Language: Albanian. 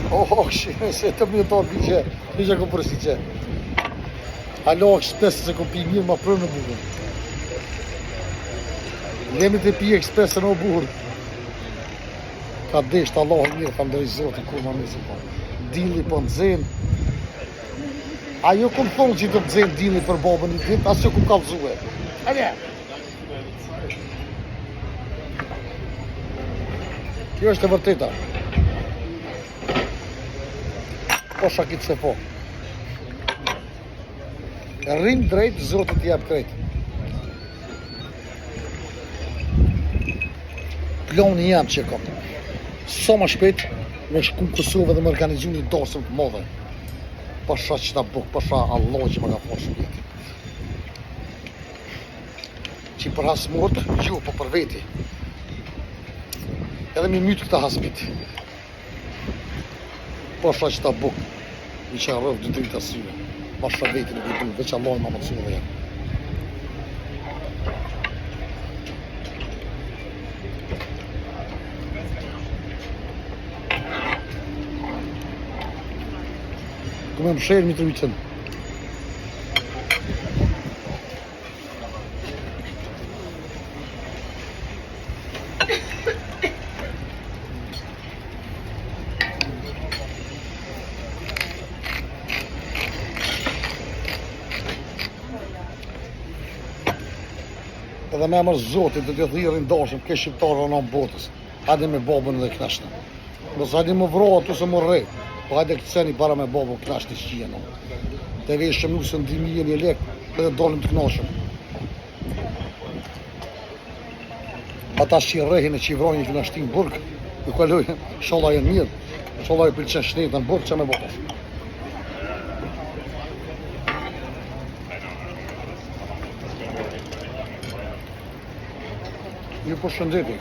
Se të më tonë dice ku përsiqe. Alo, ekspres se ku pi mirë ma prënë në bukur. Lemi të pi ekspres në bukur. Ka desht Allah mirë, ka ndëri Zotin, kur ma nësi po. Dili po nëzën. Ajo ku më thonë që të nëzën dili për babën i dit, asë ku më kalzue. Hajde! Kjo është e vërteta. Po shakit se po. Rrim drejt, Zotit i jap krejt. Ploni jam që kom. Sa më shpejt me shku në Kosovë dhe me organizu një dasëm të madhe. Pasha që ta buk, pasha Allah që më ka po shpejt. Që për hasmot, jo, po për veti. Edhe mi mytë këta hasmit. Pasha që ta buk, i që rëvë dy drita syve. Pasha veti në bidu, veç Allah më mëtësu dhe janë. Këmë më shërë Mitrovicën. Edhe me emër Zotit dhe të thirin dashëm ke shqiptarë në botës. Hajde me babën dhe knashtë. Nësë hajde më vro ato se më rrej. Po hajde këtë seni para me babën knashtë i shqienë. Të veshëm nusën 10.000 lek edhe dolim të knashëm. Ata që i rrehin e që i vrojnë i knashti në burg, ju kalojnë, shala jenë mirë, shala i pëlqen shnetë në burg që me babën. Ju po shëndeti.